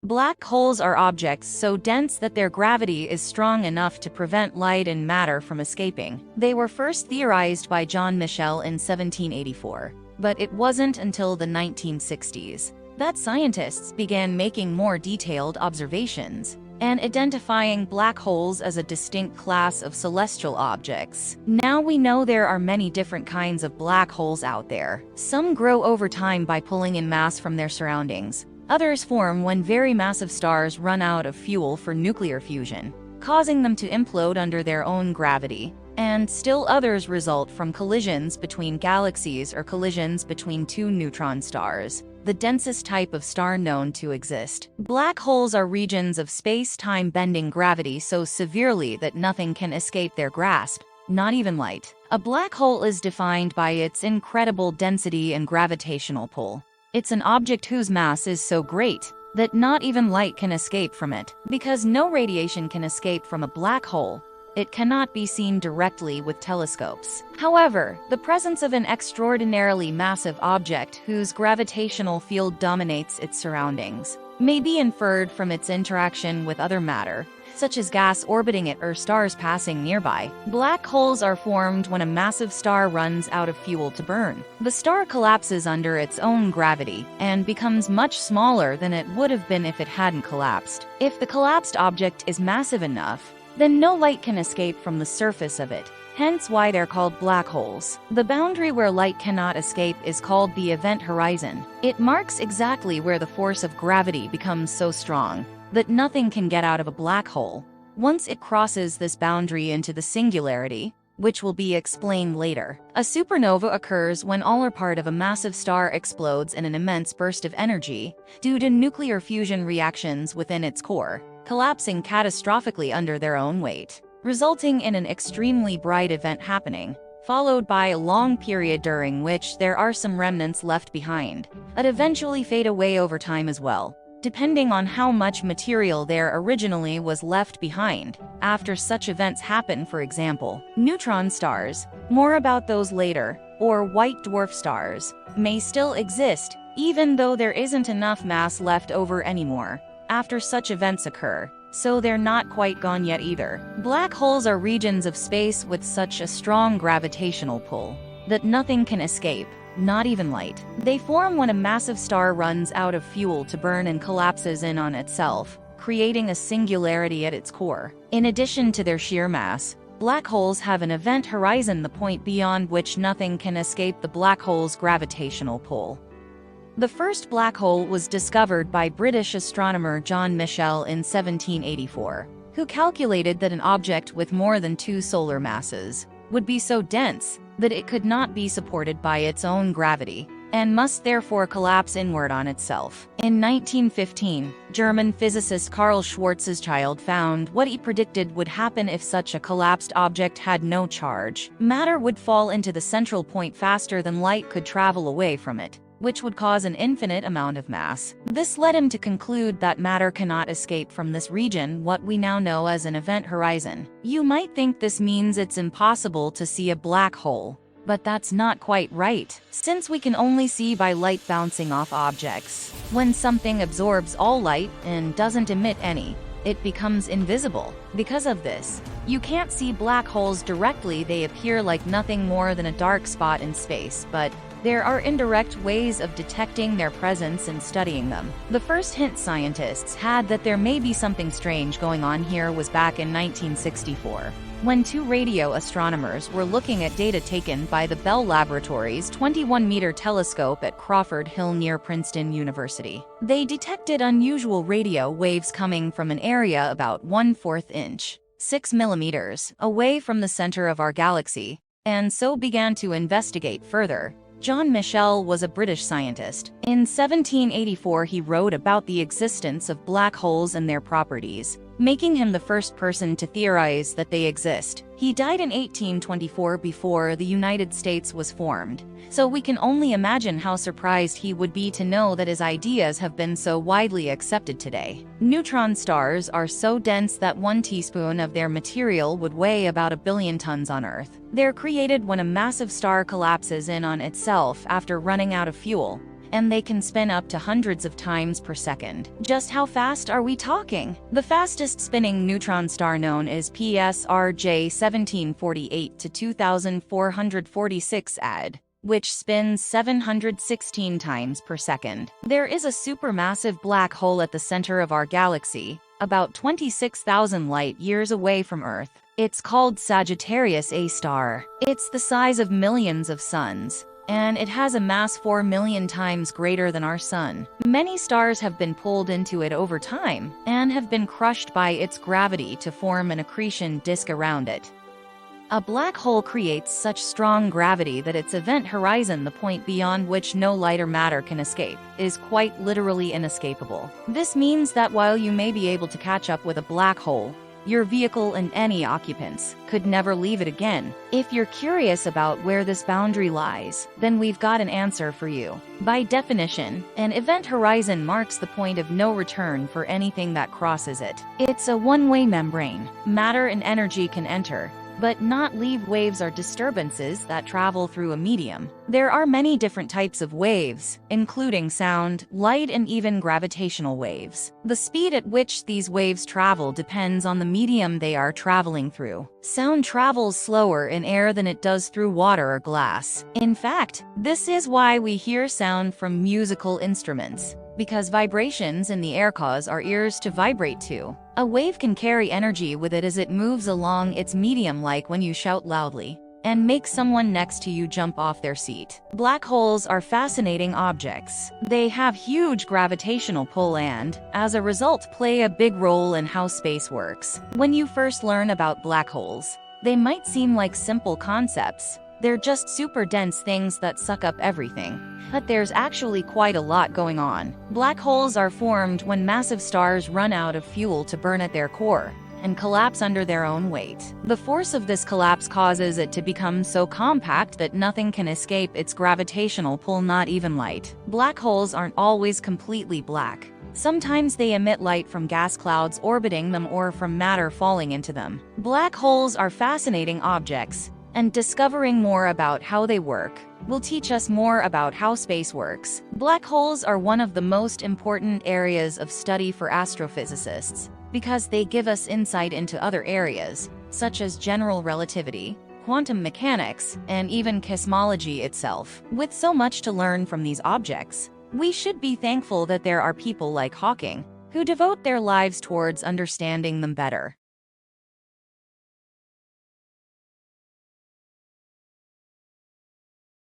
Black holes are objects so dense that their gravity is strong enough to prevent light and matter from escaping. They were first theorized by John Michell in 1784, but it wasn't until the 1960s that scientists began making more detailed observations and identifying black holes as a distinct class of celestial objects. Now we know there are many different kinds of black holes out there. Some grow over time by pulling in mass from their surroundings. Others form when very massive stars run out of fuel for nuclear fusion, causing them to implode under their own gravity. And still others result from collisions between galaxies or collisions between two neutron stars, the densest type of star known to exist. Black holes are regions of space-time bending gravity so severely that nothing can escape their grasp, not even light. A black hole is defined by its incredible density and gravitational pull. It's an object whose mass is so great that not even light can escape from it. Because no radiation can escape from a black hole, it cannot be seen directly with telescopes. However, the presence of an extraordinarily massive object whose gravitational field dominates its surroundings may be inferred from its interaction with other matter, such as gas orbiting it or stars passing nearby. Black holes are formed when a massive star runs out of fuel to burn. The star collapses under its own gravity and becomes much smaller than it would have been if it hadn't collapsed. If the collapsed object is massive enough, then no light can escape from the surface of it, hence why they're called black holes. The boundary where light cannot escape is called the event horizon. It marks exactly where the force of gravity becomes so strong that nothing can get out of a black hole. Once it crosses this boundary into the singularity, which will be explained later. A supernova occurs when all or part of a massive star explodes in an immense burst of energy due to nuclear fusion reactions within its core, collapsing catastrophically under their own weight, resulting in an extremely bright event happening, followed by a long period during which there are some remnants left behind, that eventually fade away over time as well, depending on how much material there originally was left behind. After such events happen, for example, neutron stars, more about those later, or white dwarf stars, may still exist, even though there isn't enough mass left over anymore after such events occur, so they're not quite gone yet either. Black holes are regions of space with such a strong gravitational pull that nothing can escape, not even light. They form when a massive star runs out of fuel to burn and collapses in on itself, creating a singularity at its core. In addition to their sheer mass, black holes have an event horizon, the point beyond which nothing can escape the black hole's gravitational pull. The first black hole was discovered by British astronomer John Michell in 1784, who calculated that an object with more than 2 solar masses would be so dense that it could not be supported by its own gravity, and must therefore collapse inward on itself. In 1915, German physicist Karl Schwarzschild found what he predicted would happen if such a collapsed object had no charge. Matter would fall into the central point faster than light could travel away from it, which would cause an infinite amount of mass. This led him to conclude that matter cannot escape from this region, what we now know as an event horizon. You might think this means it's impossible to see a black hole, but that's not quite right, since we can only see by light bouncing off objects. When something absorbs all light and doesn't emit any, it becomes invisible. Because of this, you can't see black holes directly. They appear like nothing more than a dark spot in space, but there are indirect ways of detecting their presence and studying them. The first hint scientists had that there may be something strange going on here was back in 1964, when 2 radio astronomers were looking at data taken by the Bell Laboratories 21-meter telescope at Crawford Hill near Princeton University. They detected unusual radio waves coming from an area about 1/4 inch, 6 millimeters, away from the center of our galaxy, and so began to investigate further. John Michell was a British scientist. In 1784, he wrote about the existence of black holes and their properties, making him the first person to theorize that they exist. He died in 1824 before the United States was formed, so we can only imagine how surprised he would be to know that his ideas have been so widely accepted today. Neutron stars are so dense that 1 teaspoon of their material would weigh about 1 billion tons on Earth. They're created when a massive star collapses in on itself after running out of fuel, and they can spin up to hundreds of times per second. Just how fast are we talking? The fastest spinning neutron star known is PSRJ 1748 to 2446 AD, which spins 716 times per second. There is a supermassive black hole at the center of our galaxy, about 26,000 light-years away from Earth. It's called Sagittarius A star. It's the size of millions of suns, and it has a mass 4 million times greater than our sun. Many stars have been pulled into it over time, and have been crushed by its gravity to form an accretion disk around it. A black hole creates such strong gravity that its event horizon, the point beyond which no light or matter can escape, is quite literally inescapable. This means that while you may be able to catch up with a black hole, your vehicle and any occupants could never leave it again. If you're curious about where this boundary lies, then we've got an answer for you. By definition, an event horizon marks the point of no return for anything that crosses it. It's a one-way membrane. Matter and energy can enter, but not leave. Waves are disturbances that travel through a medium. There are many different types of waves, including sound, light, and even gravitational waves. The speed at which these waves travel depends on the medium they are traveling through. Sound travels slower in air than it does through water or glass. In fact, this is why we hear sound from musical instruments, because vibrations in the air cause our ears to vibrate too. A wave can carry energy with it as it moves along its medium, like when you shout loudly and make someone next to you jump off their seat. Black holes are fascinating objects. They have huge gravitational pull and, as a result, play a big role in how space works. When you first learn about black holes, they might seem like simple concepts. They're just super dense things that suck up everything. But there's actually quite a lot going on. Black holes are formed when massive stars run out of fuel to burn at their core and collapse under their own weight. The force of this collapse causes it to become so compact that nothing can escape its gravitational pull, not even light. Black holes aren't always completely black. Sometimes they emit light from gas clouds orbiting them or from matter falling into them. Black holes are fascinating objects, and discovering more about how they work will teach us more about how space works. Black holes are one of the most important areas of study for astrophysicists because they give us insight into other areas, such as general relativity, quantum mechanics, and even cosmology itself. With so much to learn from these objects, we should be thankful that there are people like Hawking who devote their lives towards understanding them better.